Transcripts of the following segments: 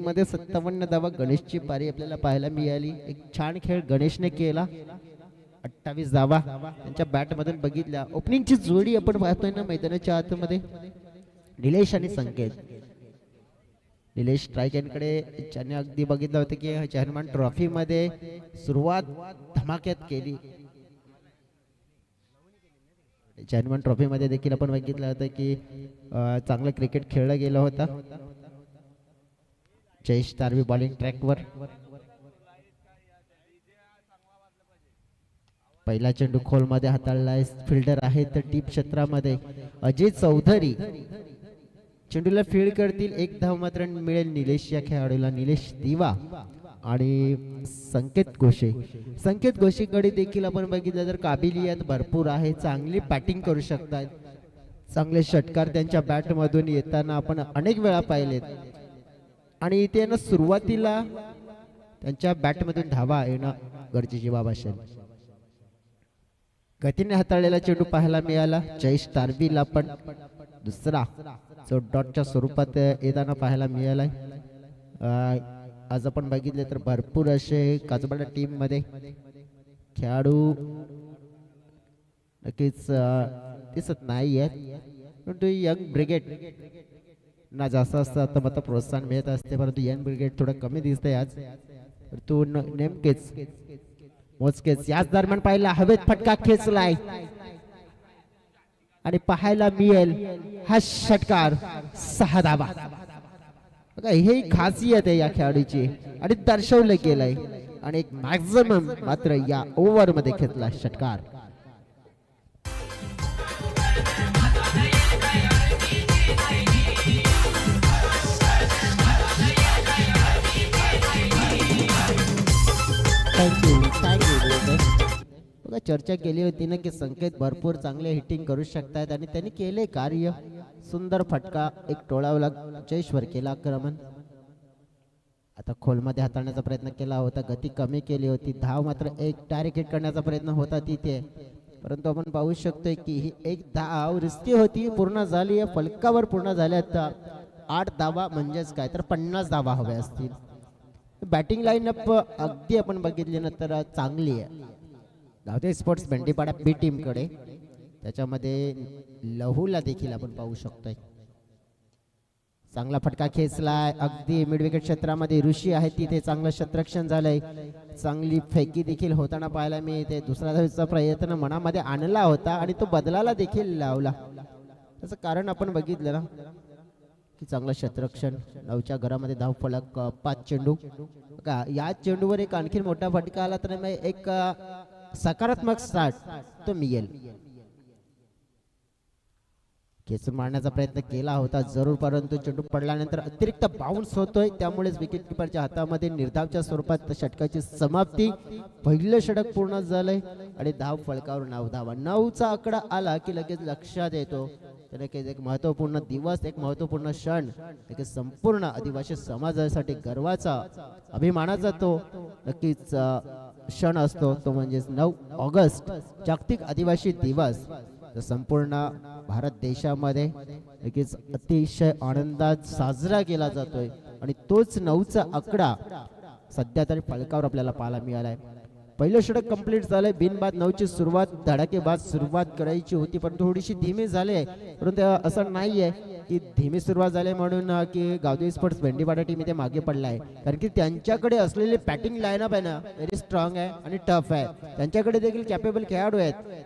इनिंगमध्ये 57 धावा. गणेशची पारी आपल्याला पाहायला मिळाली. एक छान खेळ गणेशने केला. 28 धावा त्यांच्या बॅटमधून बघितल्या. ओपनिंगची जोडी आपण पाहतोय ना मैदानाच्या आतमध्ये, निलेश आणि संकेत. निलेश स्ट्राईक यांकडे ज्याने अगदी बघितलं होतं की चेअरमन ट्रॉफी मध्ये सुरुवात धमाक्यात केली. चेअरमन ट्रॉफी मध्ये देखील आपण बघितलं होतं की चांगलं क्रिकेट खेळलं गेलं होतं. जयेश तारवी बॉलिंग ट्रॅकवर. पहिला चेंडू खोलमध्ये हाताळलाय. फिल्डर आहे तर डीप क्षेत्रामध्ये अजय चौधरी चेंडूला फील्ड करतील. एक धाव मात्र मिळेल निलेश या खेळाडूला. निलेश दिवा आणि संकेत घोषे. संकेत घोषेकडे देखील आपण बघितलं तर काबिलियत भरपूर आहे. चांगली बॅटिंग करू शकतात. चांगले षटकार त्यांच्या बॅटमधून येताना आपण अनेक वेळा पाहिलेत. आणि इथे ना सुरुवातीला त्यांच्या बॅटमधून धावा येणं गरजेची बाब असेल. गतीने हाताळलेला चेंडू पाहायला मिळाला. जयेश तारवीला पण दुसरा जो डॉटच्या स्वरूपात येताना पाहायला मिळालाय. आज आपण बघितले तर भरपूर असे काजबाडा टीम मध्ये खेळाडू नक्कीच दिसत नाही आहेत. परंतु यंग ब्रिगेड ना जास्त असतं मत प्रोत्साहन मिळत असते, परंतु यंग ब्रिगेड थोडं कमी दिसतंय आज. तू नेमकेच मोजकेच याच दरम्यान पाहिला हवेत फटका खेचलाय आणि पाहायला मिळेल हा षटकार. 6 धावा. हे खासियत आहे या खेळाडूची आणि दर्शवलं गेलंय. आणि एक मॅक्झिमम मात्र या ओव्हर मध्ये घेतला षटकार. चर्चा केली होती ना की संकेत भरपूर चांगले हिटिंग करू शकतात आणि त्यांनी केले कार्य. सुंदर फटका एक टोळावला. जयेश्वर केला आक्रमण. आता खोलमध्ये हाताळण्याचा प्रयत्न केला होता. गती कमी केली होती. धाव मात्र एक डायरेक्ट हिट करण्याचा प्रयत्न होता तिथे, परंतु आपण पाहू शकतोय की ही एक धाव रिस्की होती. पूर्ण झाली आहे. फलकावर पूर्ण झाल्यात 8 धावा. म्हणजेच काय तर 50 धावा हव्या असतील. बॅटिंग लाईनअप अगदी आपण बघितली ना तर चांगली आहे. गावदे स्पोर्ट्स भेंडीपाडा बी टीम कडे. त्याच्यामध्ये लहूला देखील आपण पाहू शकतोय. चांगला फटका खेचलाय. अगदी मिड विकेट क्षेत्रामध्ये ऋषी आहे तिथे चांगलं क्षेत्ररक्षण झालंय. चांगली फेकी देखील होताना पाहायला मिळते. दुसरा धावेचा प्रयत्न मनामध्ये आणला होता आणि तो बदलाला देखील लावला. त्याचं कारण आपण बघितलं ना की चांगलं क्षेत्ररक्षण. 9च्या घरामध्ये धाव फलक 5 चेंडू. या चेंडूवर एक आणखी मोठा फटका आला तर एक सकारात्मक स्टार्ट तो मिळेल. खेचून मारण्याचा प्रयत्न केला होता जरूर, परंतु चेंडू पडल्यानंतर अतिरिक्त बाउन्स होतोय. त्यामुळेच विकेट किपरच्या हातामध्ये निर्धावच्या स्वरूपात षटकाची समाप्ती. पहिलं षटक पूर्ण झालंय आणि धाव फलकावर 9 धावा. 9चा आकडा आला की लगेच लक्षात येतो नक्कीच एक महत्वपूर्ण दिवस, एक महत्वपूर्ण क्षण, एक संपूर्ण आदिवासी समाजासाठी गर्वाचा, अभिमानाचा तो नक्कीच क्षण असतो. तो म्हणजे 9 ऑगस्ट जागतिक आदिवासी दिवस. संपूर्ण भारत देशामध्ये नक्कीच अतिशय आनंदात साजरा केला जातोय आणि तोच 9चा आकडा सध्या तरी फलकावर आपल्याला पाहायला मिळालाय. पहिलं षटक कंप्लीट झालंय. बिनबाद 9ची सुरुवात धडाकेबाद सुरुवात करायची होती, पण थोडीशी धीमी झाली. परंतु असं नाहीये की धीमी सुरुवात झाली म्हणून की गावदेवी स्पोर्ट्स भेंडीपाडा टीम इथे मागे पडलाय. कारण की त्यांच्याकडे असलेले बॅटिंग लाईनअप आहे ना व्हेरी स्ट्रॉंग आहे आणि टफ आहे. त्यांच्याकडे देखील कॅपेबल खेळाडू आहेत.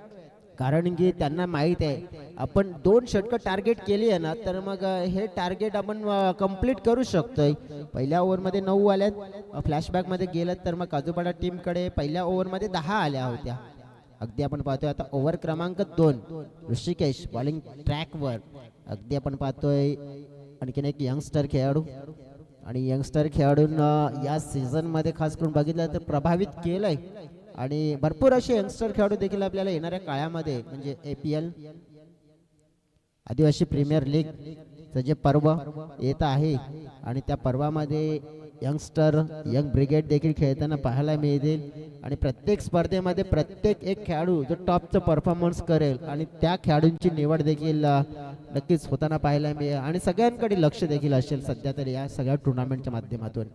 कारण की त्यांना माहित आहे आपण 2 षटकं टार्गेट केली आहे ना तर मग हे टार्गेट आपण कंप्लीट करू शकतोय. पहिल्या ओव्हरमध्ये 9 आल्यात. फ्लॅशबॅक मध्ये गेलं तर मग काजूपाडा टीम कडे पहिल्या ओव्हरमध्ये 10 आल्या होत्या. अगदी आपण पाहतोय आता ओव्हर क्रमांक 2 ऋषिकेश बॉलिंग ट्रॅकवर. अगदी आपण पाहतोय आणखीन एक यंगस्टर खेळाडू आणि यंगस्टर खेळाडूंना या सीझन मध्ये खास करून बघितलं तर प्रभावित केलंय. आणि भरपूर असे यंगस्टर खेळाडू देखील आपल्याला येणाऱ्या काळामध्ये म्हणजे APL आदिवासी प्रीमियर लीग जे पर्व येत आहे आणि त्या पर्वामध्ये यंगस्टर यंग ब्रिगेड देखील खेळताना पाहायला मिळतील. आणि प्रत्येक स्पर्धेमध्ये प्रत्येक एक खेळाडू जो टॉपचा परफॉर्मन्स करेल आणि त्या खेळाडूंची निवड देखील नक्कीच होताना पाहायला मिळेल आणि सगळ्यांकडे लक्ष देखील असेल सध्या तरी या सगळ्या टुर्नामेंटच्या माध्यमातून.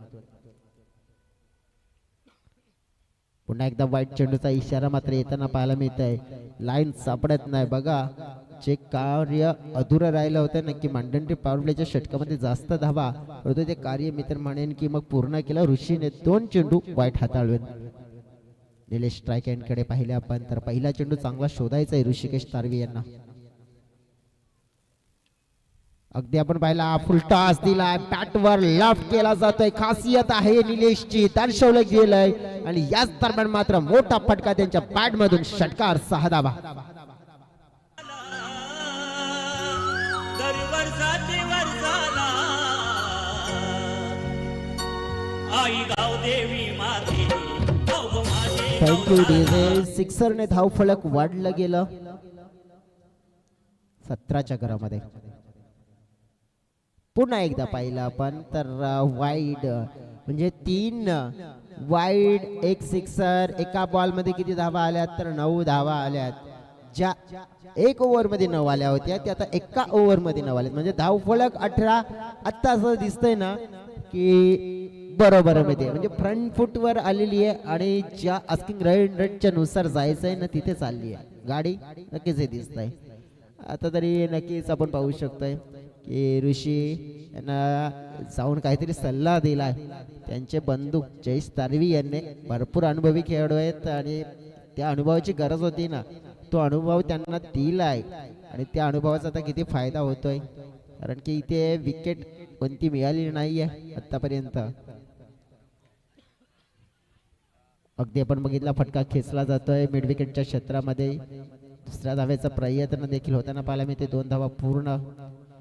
पुन्हा एकदा वाईट चेंडूचा इशारा मात्र येताना पाहायला मिळत आहे. लाईन सापडत नाही बघा. जे कार्य अधुरं राहिलं होतं नक्की मांडंटी पॉवर प्लेच्या षटकामध्ये जास्त धावा परंतु ते कार्य मित्र म्हणेन की मग पूर्ण केलं. ऋषीने 2 चेंडू वाईट हाताळून. निलेश स्ट्राईक एंड कडे पाहिले आपण तर पहिला चेंडू चांगला शोधायचा आहे ऋषिकेश तारवी यांना. अगदी आपण पाहिला फुल टॉस दिलाय बॅटवर लेफ्ट केला जातोय. खासियत आहे निलेशची दर्शवलं गेलंय आणि याच दरम्यान मात्र मोठा फटका त्यांच्या बॅट मधून षटकार 6 धावा. Thank you DJ. सिक्सरने धाव फलक वाढलं गेलं 17च्या घरामध्ये. पुन्हा एकदा पाहिलं आपण तर वाईड म्हणजे 3 वाईड 1 सिक्सर. एका बॉल मध्ये किती धावा आल्यात तर 9 धावा आल्यात. ज्या 1 ओव्हर मध्ये 9 आल्या होत्या त्या आता एका ओव्हर मध्ये 9 आल्यात म्हणजे धाव फलक 18. आता असं दिसतंय ना की बरोबर मध्ये म्हणजे फ्रंट फुट वर आलेली आहे आणि ज्या आस्किंग रेटच्या नुसार जायचंय ना तिथे चालली आहे गाडी. नक्कीच हे दिसत आहे. आता तरी नक्कीच आपण पाहू शकतोय की ऋषी यांना जाऊन काहीतरी सल्ला दिलाय. त्यांचे बंधू जयेश तारवी यांनी भरपूर अनुभवी खेळाडू आहेत आणि त्या अनुभवाची गरज होती ना तो अनुभव त्यांना दिलाय आणि त्या अनुभवाचा आता किती फायदा होतोय कारण की इथे विकेट कोणती मिळाली नाहीये आतापर्यंत. अगदी आपण बघितला फटका खेचला जातोय मिड विकेटच्या क्षेत्रामध्ये. दुसऱ्या धावेचा प्रयत्न देखील होताना पाहायला मिळते. 2 धावा पूर्ण.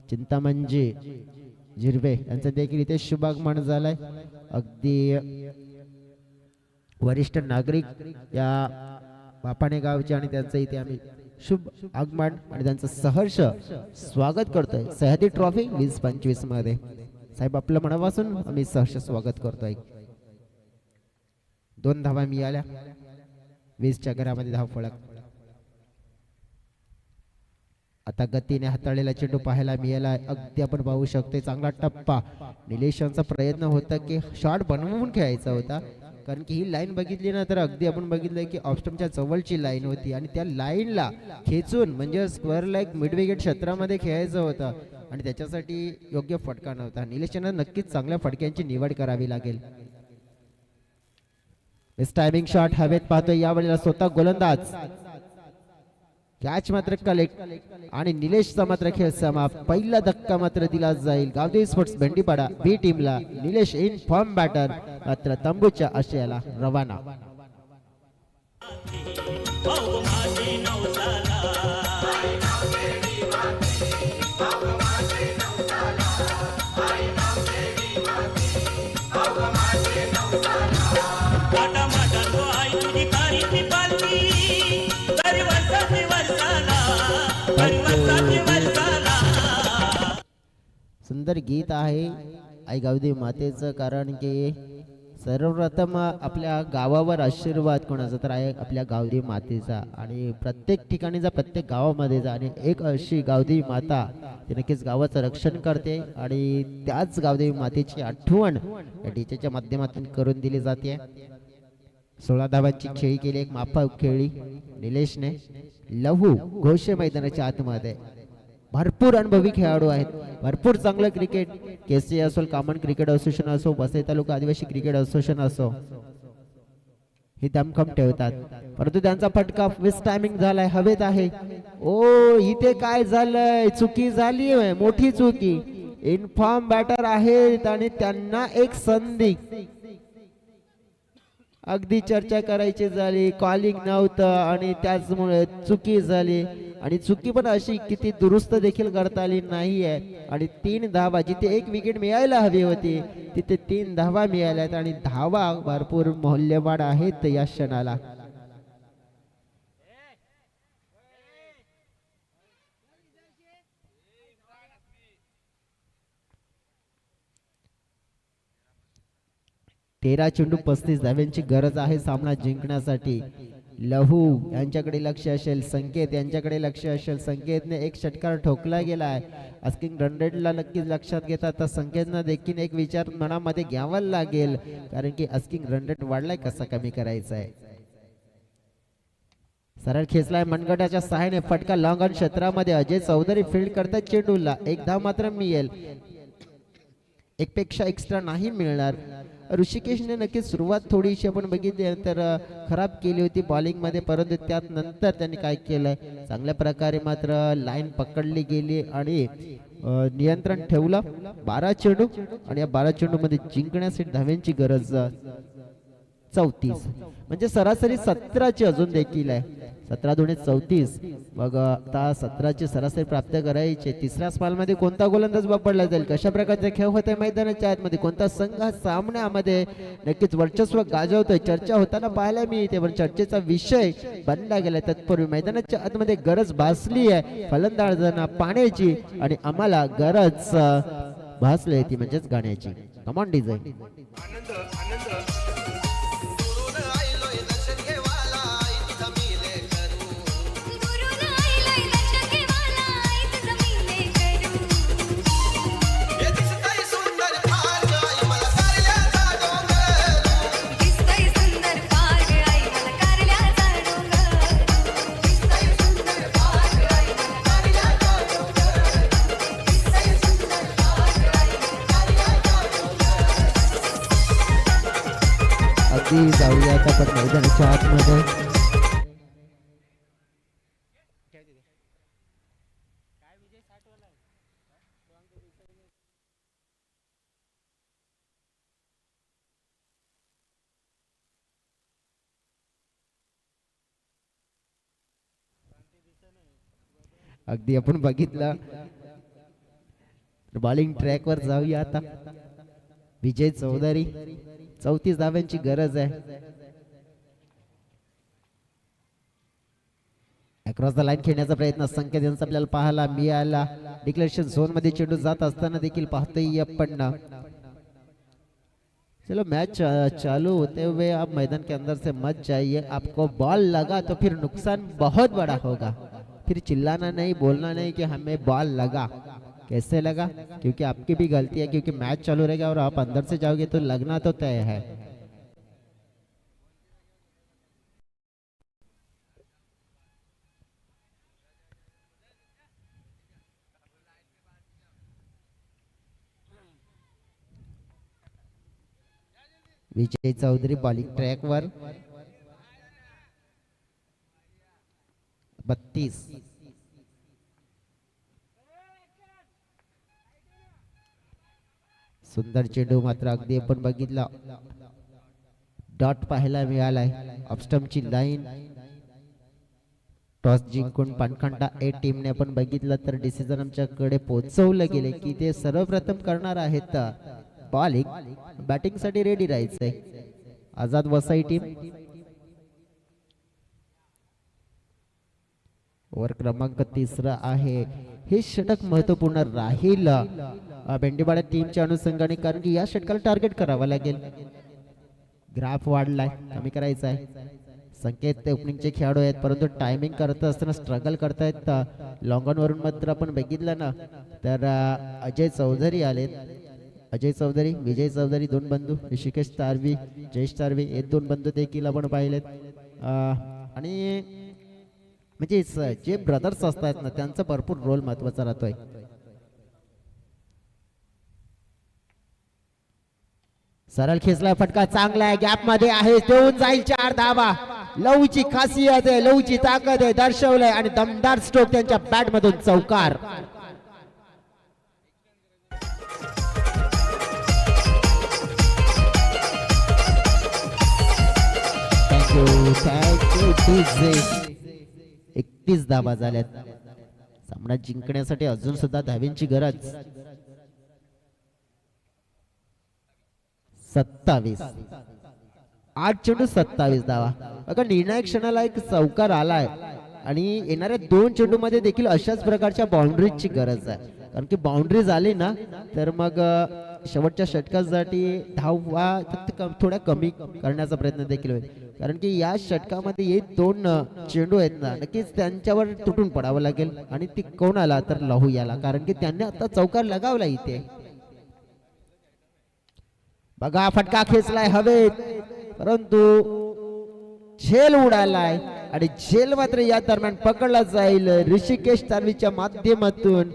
चिंतामणजी जिरवे यांचं देखील इथे शुभागमन झालंय. अगदी वरिष्ठ नागरिक या बापाणे गावचे आणि त्यांचं इथे आम्ही शुभ आगमन आणि त्यांचं सहर्ष स्वागत करतोय सह्याद्री ट्रॉफी 2025 मध्ये. साहेब आपलं मनापासून आम्ही सहर्ष स्वागत करतोय. 2 धावा मिळाल्या 20च्या घरामध्ये धाव फलक. आता गतीने हाताळलेला चेंडू पाहायला मिळाला. अगदी आपण पाहू शकतो चांगला टप्पा. निलेश यांचा प्रयत्न होता की शॉट बनवून खेळायचा होता कारण की ही लाईन बघितली ना तर अगदी आपण बघितलं की ऑफस्टंपच्या जवळची लाईन होती आणि त्या लाईनला खेचून म्हणजे स्क्वेअर लाईक मिड विकेट क्षेत्रामध्ये खेळायचं होतं आणि त्याच्यासाठी योग्य फटका नव्हता. निलेश यांना नक्कीच चांगल्या फटक्यांची निवड करावी लागेल. टायमिंग शॉट हवेत पाहतोय यावेळेला स्वतः गोलंदाज. कॅच मात्र कलेक्ट आणि निलेशचा मात्र खेळ समाप्त. पहिला धक्का मात्र दिला जाईल गावदेवी स्पोर्ट्स भेंडीपाडा बी टीमला. निलेश इन फॉर्म बॅटर मात्र तंबूच्या आशयाला रवाना. सुंदर गीत आहे आई गावदेवी मातेचं कारण की सर्वप्रथम आपल्या गावावर आशीर्वाद कोणाचा तर आहे आपल्या गावदेवी मातेचा आणि प्रत्येक ठिकाणी जा प्रत्येक गावामध्ये जा आणि एक अशी गावदेवी माता ती नक्कीच गावाचं रक्षण करते आणि त्याच गावदेवी मातेची आठवण या डीजेच्या माध्यमातून करून दिली जाते. 16 धावांची खेळी केली एक माफक खेळी निलेशने. लहू घोषे मैदानाच्या आतमध्ये भरपूर अनुभवी खेळाडू आहेत. भरपूर चांगलं क्रिकेट केसी असो कॉमन क्रिकेट असोसिएशन असो वसई तालुका आदिवासी क्रिकेट असोसिएशन असो हे दमखम ठेवतात परंतु त्यांचा फटका वेस्ट टायमिंग झालाय हवेत आहे. ओ इथे काय झालंय चुकी झाली मोठी चुकी. इनफॉर्म बॅटर आहेत आणि त्यांना एक संधी. अगदी चर्चा करायची झाली कॉलिंग नव्हतं आणि त्याचमुळे चुकी झाली आणि चुकी पण अशी किती दुरुस्त देखील करता आली नाहीये आणि 3 धावा जिथे 1 विकेट मिळायला हवी होती तिथे 3 धावा मिळाल्यात आणि धावा भरपूर मौल्यवान आहेत या क्षणाला. तेरा चेंडू 35 धाव्यांची गरज आहे सामना जिंकण्यासाठी. लहू यांच्याकडे लक्ष असेल, संकेत यांच्याकडे लक्ष असेल. संकेतने एक षटकार ठोकला गेला आहे. आस्किंग रन रेटला नक्कीच लक्षात घेता तर संकेतनं देखील एक विचार मनामध्ये घ्यावा लागेल, कारण की आस्किंग रन रेट वाढलाय, कसा कमी करायचा आहे. सरळ खेचलाय मनगटाच्या सहाय्याने, फटका लॉंग ऑन क्षेत्रामध्ये. अजय चौधरी फील्ड करतात चेंडूला. एक धाव मात्र मिळेल, एक पेक्षा एक्स्ट्रा नाही मिळणार. ऋषिकेशने नक्कीच सुरुवात थोडीशी आपण बघितली तर खराब केली होती बॉलिंग मध्ये, परंतु त्यात नंतर त्यांनी काय केलंय, चांगल्या प्रकारे मात्र लाईन पकडली गेली आणि नियंत्रण ठेवलं. 12 चेंडू आणि या 12 चेंडू मध्ये जिंकण्यासाठी धाव्यांची गरज 34, म्हणजे सरासरी 17ची अजून देखील आहे. 17 दुणे 34. मग आता 17ची सरासरी प्राप्त करायची. तिसऱ्या स्पालमध्ये कोणता गोलंदाज वापरला जाईल, कशा प्रकारचे खेळ होते मैदानाच्या आतमध्ये, कोणता संघ सामन्यामध्ये नक्कीच वर्चस्व गाजवतोय, चर्चा होताना पाहायला मिळते. पण चर्चेचा विषय बनला गेला. तत्पूर्वी मैदानाच्या आतमध्ये गरज भासली आहे फलंदाजांना पाण्याची आणि आम्हाला गरज भासली ती म्हणजेच गाण्याची. Come on design. जाऊया आता पण मैदानाच्या आतमध्ये. अगदी आपण बघितलं. बॉलिंग ट्रॅक वर जाऊया आता. विजय चौधरी, 34 धाव्यांची गरज आहे. अक्रॉस द लाईन खेळण्याचा प्रयत्न संकेत यांचा आपल्याला पाहायला मिळाला. डिक्लेरेशन झोन मध्ये चेंडू जात असताना देखील पाहतोय आपण. चलो मैच चालू होते हुए आप मैदान के अंदर से मत जाइए. आपको बॉल लगा तो फिर नुकसान बहुत बड़ा होगा. फिर चिल्लाना नहीं, बोलना नहीं कि हमें बॉल लगा. कैसे लगा, क्योंकि आपकी भी गलती है, क्योंकि मैच चालू रहेगा और आप अंदर से जाओगे तो लगना तो तय है. विजय चौधरी बॉलिंग ट्रॅक वर. 32. सुंदर चेंडू मात्र अगदी आपण बघितला. डॉट पाहायला मिळालाय. ऑफस्टम्पची लाईन. टॉस जिंकून पानखंडा ए टीमने आपण बघितलं तर डिसिजन आमच्याकडे पोहोचवलं गेले की ते सर्वप्रथम करणार आहेत बॉलिंग. बॅटिंग साठी रेडी राहायचंय. आझाद वसई टीम. ओव्हर क्रमांक 3 आहे. हे षटक महत्वपूर्ण राहील बेंडीवाडा टीमच्या अनुषंगाने, कारण की या षटकाला टार्गेट करावं लागेल. ग्राफ वाढलाय, कमी करायचा आहे. संकेत ते ओपनिंगचे खेळाडू आहेत, परंतु टायमिंग करत असताना स्ट्रगल करतायत. लॉंग ऑन वरून मात्र आपण बघितलं ना तर अजय चौधरी आले. अजय चौधरी, विजय चौधरी 2 बंधू, ऋषिकेश तारवी, जयेश तारवी हे 2 बंधू देखील आपण पाहिलेत. आणि म्हणजे जे ब्रदर्स असतात ना त्यांचा भरपूर रोल महत्वाचा राहतोय. सरळ खेचला, फटका चांगला आहे, गॅप मध्ये आहे, देऊन जाईल 4 धावा. लवची खासियत आहे, लवची ताकद आहे, दर्शवलंय आणि दमदार स्ट्रोक त्यांच्या बॅट मधून चौकार. थँक्यू 31 धावा झाल्यात. सामना जिंकण्यासाठी अजून सुद्धा धाव्यांची गरज. 27. 8 चेंडू 27 धावा. बघा निर्णायक क्षणाला एक चौकार आलाय आणि येणाऱ्या 2 चेंडू मध्ये देखील अशाच प्रकारच्या बाउंड्रीजची गरज आहे, कारण की बाउंड्रीज आली ना तर मग शेवटच्या षटकासाठी धावा फक्त थोड्या कमी करण्याचा प्रयत्न देखील होईल, कारण की या षटकामध्ये हे दोन चेंडू आहेत ना, नक्कीच त्यांच्यावर तुटून पडावं लागेल. आणि ती कोणाला तर लहू याला, कारण की त्यांनी आता चौकार लगावला इथे. बघा फटका खेचलाय हवेत, परंतु झेल उडालाय आणि झेल मात्र या दरम्यान पकडला जाईल ऋषिकेश तालवीच्या माध्यमातून.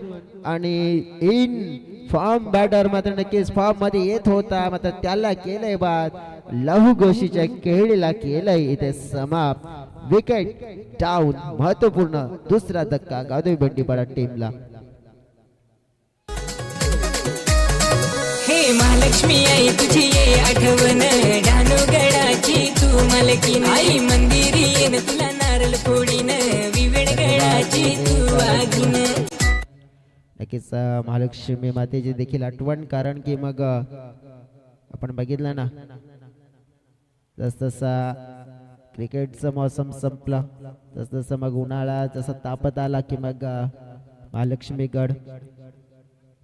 आणि इन फॉर्म बॅटर मात्र नक्कीच फॉर्म मध्ये येत होता, मात्र त्याला केलंय बाद. लहू घोषीच्या खेळीला केलंय इथे समाप्त. Wicket down. महत्वपूर्ण दुसरा धक्का गावदेवी बंडीपाडा टीमला. हे महालक्ष्मी आई तुझी ये आठवण, डानुगडाची तू मालकीन, आई मंदिरी येन तुला नारळ फोडीन, विवेडगडाची तू आगीन. नक्कीच महालक्ष्मी मातेची देखील आठवण, कारण की मग आपण बघितलं ना, जसजसा क्रिकेटचा मोसम संपला तसतसं मग उन्हाळा जसा तापत आला की मग महालक्ष्मीगड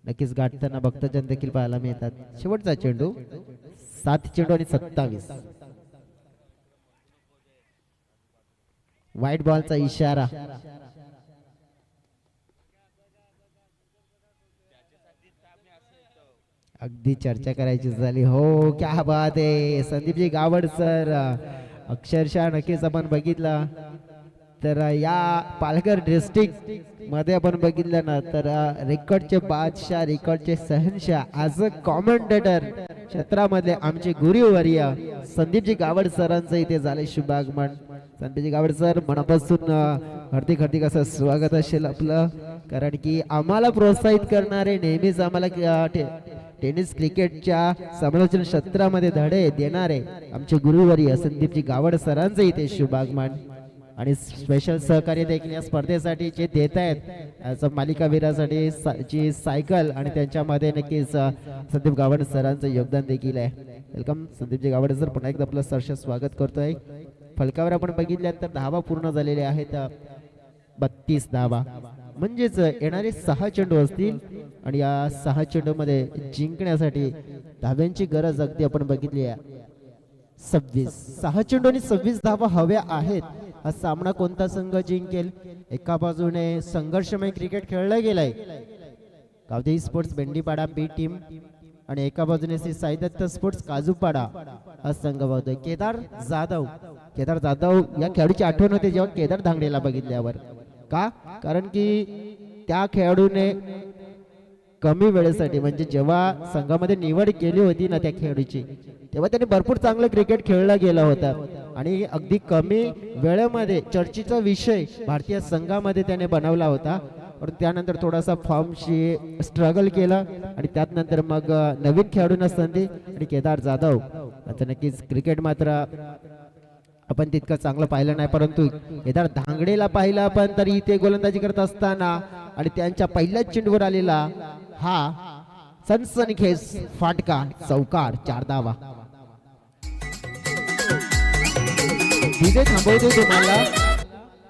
नक्कीच गाठताना भक्तजन देखील पाहायला मिळतात. शेवटचा चेंडू 7 चेंडू आणि 27. व्हाईट बॉलचा इशारा. अगदी चर्चा करायची झाली. हो क्या बात आहे संदीपजी गावड सर. अक्षरशः नक्कीच आपण बघितलं तर या पालघर डिस्ट्रिक्ट मध्ये आपण बघितलं ना तर रेकॉर्डचे बादशाह, रेकॉर्डचे शहनशाह, आज कॉमेंटेटर क्षेत्रामधले आमचे गुरुवर्य संदीपजी गावड सरांचं इथे झाले शुभागमन. संदीपजी गावड सर मनापासून हार्दिक असं स्वागत असेल आपलं, कारण की आम्हाला प्रोत्साहित करणारे, नेहमीच आम्हाला टेनिस क्रिकेटच्या समालोचन क्षेत्रामध्ये धडे देणारे आमचे गुरुवर्य संदीपजी गावड सरांचं इथे शुभागमन. आणि स्पेशल सहकार्य देखील या स्पर्धेसाठी जे देत आहेत मालिकावीरासाठी जी सायकल, आणि त्यांच्यामध्ये नक्कीच संदीप गावड सरांचं योगदान देखील आहे. वेलकम संदीपजी गावड सर, पुन्हा एकदा आपलं सहर्ष स्वागत करतोय. फलकावर आपण बघितल्यात तर धावा पूर्ण झालेल्या आहेत 32 धावा, म्हणजेच येणारे 6 चेंडू असतील आणि या 6 चेंडू मध्ये जिंकण्यासाठी धाव्यांची गरज अगदी आपण बघितली आहे 26. 6 चेंडू आणि 26 धावा हव्या आहेत. हा सामना कोणता संघ जिंकेल? एका बाजूने संघर्षमय क्रिकेट खेळलं गेलंय गावदेवी स्पोर्ट्स बेंडीपाडा बी टीम, आणि एका बाजूने श्री साईदत्त स्पोर्ट्स काजूपाडा हा संघ बघतोय. केदार जाधव या खेळाडूची आठवण होते जेव्हा केदार धांगडेला बघितल्यावर. का? कारण की त्या खेळाडूने कमी वेळेसाठी, म्हणजे जेव्हा संघामध्ये निवड केली होती ना त्या खेळाडूची, तेव्हा त्याने भरपूर चांगलं क्रिकेट खेळला गेला होता आणि अगदी कमी वेळेमध्ये चर्चेचा विषय भारतीय संघामध्ये त्याने बनवला होता. परंतु त्यानंतर थोडासा फॉर्मशी स्ट्रगल केला आणि त्यात नंतर मग नवीन खेळाडूंना संधी, आणि केदार जाधव आता नक्कीच क्रिकेट मात्र आपण तितकं चांगलं पाहिलं नाही, परंतु केदार धांगडेला पाहिलं आपण तरी इथे गोलंदाजी करत असताना आणि त्यांच्या पहिल्याच चेंडूवर आलेला हा सनसनीखेज फाटका चौकार 4 धावा. तिथे थांबवतो तुम्हाला.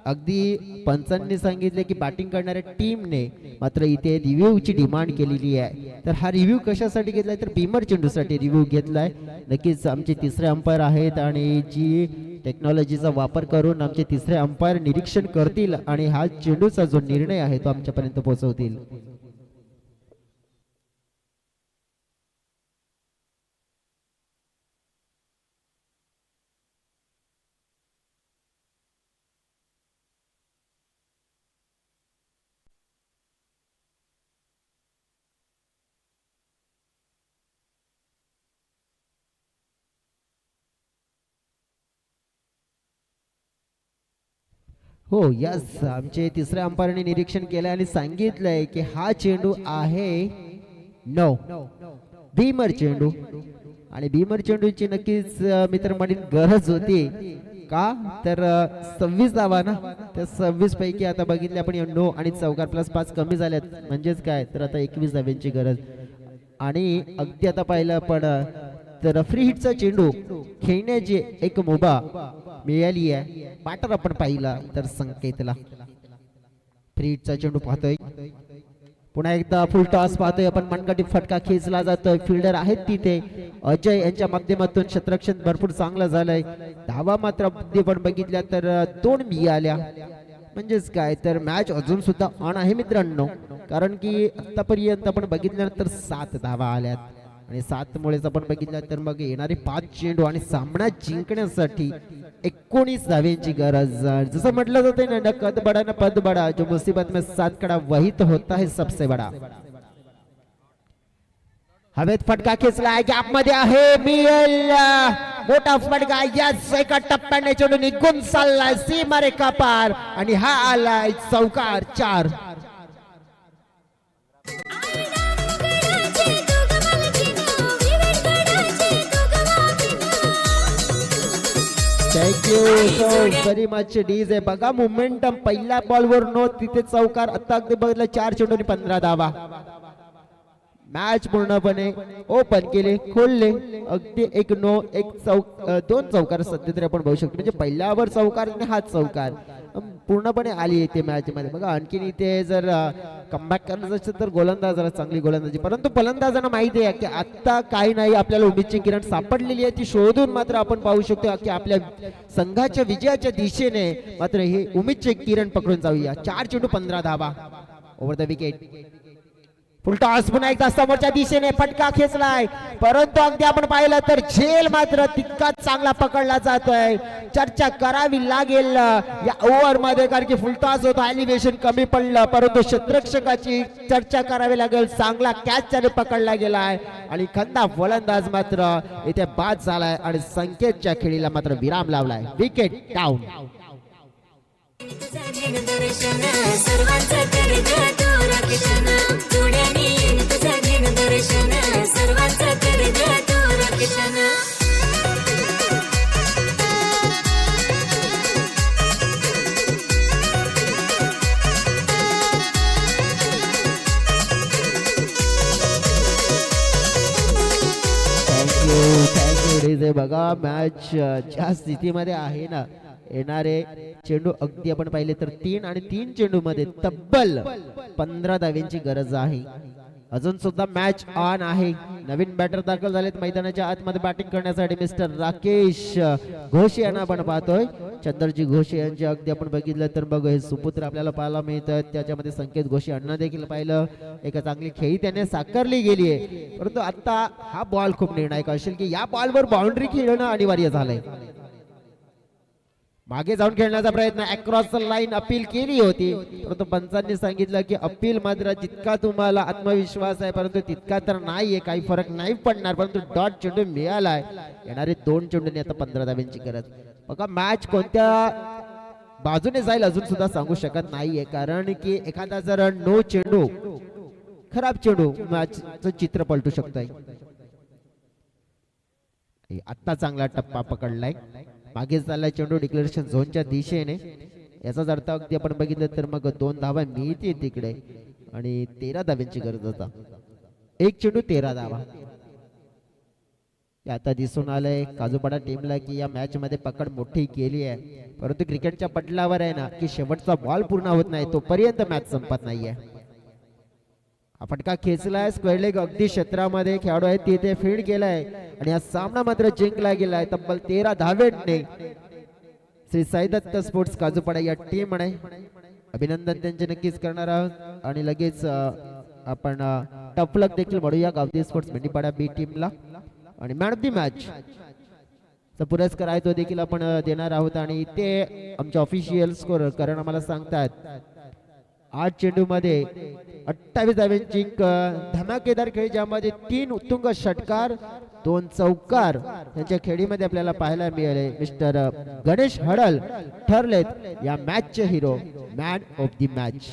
अगदी पंचांनी सांगितले की बॅटिंग करणाऱ्या टीमने मात्र इथे रिव्ह्यूची डिमांड केलेली आहे. तर हा रिव्ह्यू कशासाठी घेतलाय तर भीमर चेंडूसाठी रिव्ह्यू घेतलाय. नक्कीच आमचे तिसरे अंपायर आहेत आणि जी टेक्नॉलॉजीचा वापर करून आमचे तिसरे अंपायर निरीक्षण करतील आणि हा चेंडूचा जो निर्णय आहे तो आमच्यापर्यंत पोहोचवतील. हो यस, आमचे तिसऱ्या अंपायरने निरीक्षण केलंय आणि सांगितलंय की हा चेंडू आहे नो भीमर चेंडू, आणि भीमर चेंडूची नक्कीच मित्रमंडळी गरज होती. का तर 26 धावा ना, त्या 26 पैकी आता बघितले आपण नो आणि चौकार +5 कमी झाल्यात, म्हणजेच काय तर आता 21 धाव्यांची गरज. आणि अगदी आता पाहिलं आपण तर फ्री हिटचा चेंडू खेळण्याची एक मुभा मिळाली आहे. पाटर आपण पाहिला तर संकेतला फ्री हिटचा चेंडू पाहतोय. पुन्हा एकदा फुल टॉस पाहतोय आपण, मनगटी फटका खेचला जातोय, फिल्डर आहेत तिथे अजय यांच्या माध्यमातून क्षेत्ररक्षण भरपूर चांगलं झालंय. धावा मात्र आपण बघितल्या तर 2 मिळाल्या, म्हणजेच काय तर मॅच अजून सुद्धा ऑन आहे मित्रांनो. कारण की आतापर्यंत आपण बघितल्यानंतर 7 धावा आल्यात आणि 7 मुळेच आपण बघितलं तर मग येणारे 5 चेंडू आणि सामना जिंकण्यासाठी 19 धाव्यांची गरज. जसं म्हटलं जाते ना, कद बडा ना पद बडा, जो मुसीबत में 7 कडा वही तो होता है सबसे बडा. हवेत फटका खेचला, गॅप मध्ये आहे, मिळेल मोठा फटका. याच एका टप्प्याने चेंडू निघून चाललाय सीमारेखा पार आणि हा आलाय चौकार. 4. Thank you so very much DJ. बघा मोमेंटम, पहिल्या बॉलवर नो, तिथे चौकार. आता अगदी बघितलं 4 चेंडूंनी 15 धावा. मॅच पूर्णपणे ओपन केले, खोलले. अगदी 1 नो 2 चौकार सध्या तरी आपण बघू शकतो. म्हणजे पहिल्यावर चौकार आणि हा चौकार पूर्णपणे आली इथे मॅच मध्ये. बघा आणखीन इथे जर कमबॅक करायचं असेल तर गोलंदाजाला चांगली गोलंदाजी, परंतु फलंदाजांना माहिती आहे की आता काही नाही, आपल्याला उमेदची किरण सापडलेली आहे. ती शोधून मात्र आपण पाहू शकतो की आपल्या संघाच्या विजयाच्या दिशेने मात्र हे उमेदचे किरण पकडून जाऊया. 4 चेंडू 15 धावा. Over the wicket. Full toss पुन्हा एकदा समोरच्या दिशेने फटका खेचलाय, परंतु अगदी आपण पाहिलं तर झेल मात्र तितकाच चांगला पकडला जातोय. चर्चा करावी लागेल या ओव्हर मध्ये, कारण की फुल टॉस होता, एलिव्हेशन कमी पडलं, परंतु क्षेत्ररक्षकाची चर्चा करावी लागेल. चांगला कॅच त्याने पकडला गेलाय आणि खंदा फलंदाज मात्र इथे बाद झालाय आणि संकेतच्या खेळीला मात्र विराम लावलाय. Wicket down. दर्शन सर्वांचं कर ग तू रक्षण, जोड्याने येईन तुझं घेण दर्शन, सर्वांचं कर ग तू रक्षण. Thank you DJ. बघा मॅच ज्या स्थितीमध्ये आहे ना, येणारे चेंडू अगदी आपण पाहिले तर 3 आणि 3 चेंडू मध्ये तब्बल 15 धाव्यांची गरज आहे. अजून सुद्धा मॅच ऑन आहे. नवीन बॅटर दाखल झालेत मैदानाच्या आतमध्ये बॅटिंग करण्यासाठी. मिस्टर राकेश घोषे यांना आपण पाहतोय. चंद्रजी घोषे यांचे अगदी आपण बघितलं तर बघ हे सुपुत्र आपल्याला पाहायला मिळतात. त्याच्यामध्ये संकेत घोषे यांना देखील पाहिलं. एक चांगली खेळी त्याने साकारली गेली आहे, परंतु आता हा बॉल खूप निर्णायक असेल की या बॉलवर बाउंड्री खेळणं अनिवार्य झालंय. मागे जाऊन खेळण्याचा प्रयत्न, अक्रॉस लाईन अपील केली होती, परंतु पंचांनी सांगितलं की अपील मात्र जितका तुम्हाला आत्मविश्वास आहे परंतु तितका तर नाहीये, काही फरक नाही पडणार. परंतु डॉट चेंडू मिळालाय. येणारे 2 चेंडूंनी आता 15 धाव्यांची गरज. बघा मॅच कोणत्या बाजूने जाईल अजून सुद्धा सांगू शकत नाहीये, कारण की एखादा जर नो चेंडू, खराब चेंडू, मॅचचं चित्र पलटू शकतंय. आता चांगला टप्पा पकडलाय. मागे चाललाय चेंडू डिक्लेरेशन झोनच्या दिशेने. याचाच अर्थ अगदी आपण बघितलं तर मग 2 धावा मिळतील तिकडे आणि 13 धाव्यांची गरज होता. 1 चेंडू 13 धावा. आता दिसून आलंय काजूपाडा टीमला की या मॅच मध्ये पकड मोठी केली आहे, परंतु क्रिकेटच्या पटलावर आहे ना की शेवटचा बॉल पूर्ण होत नाही तोपर्यंत मॅच संपत नाहीये. फटका खेचलाय, स्क्वेअर लेग अगदी क्षेत्रामध्ये खेळाडू आहेत तिथे फील्ड केलाय आणि हा सामना मात्र जिंकला गेलाय तब्बल 13 धावेने. श्री साईदत्त स्पोर्ट्स काजूपाडा या टीमने अभिनंदन त्यांचे नक्कीच करणार आहोत. आणि लगेच आपण टफलक देखील म्हणूया गावठी स्पोर्ट्स मेंढीपाडा बी टीमला. आणि मॅन ऑफ दी मॅच चा पुरस्कार आहे तो देखील आपण देणार आहोत. आणि ते आमचे ऑफिशियल स्कोर कारण आम्हाला सांगतात 8 चेंडू मध्ये 28 धाव्यांची धमाकेदार खेळी, ज्यामध्ये 3 उत्तुंग षटकार, 2 चौकार यांच्या खेळीमध्ये आपल्याला पाहायला मिळाले. मिस्टर गणेश हडल ठरलेत या मॅचचे hero, man of the match.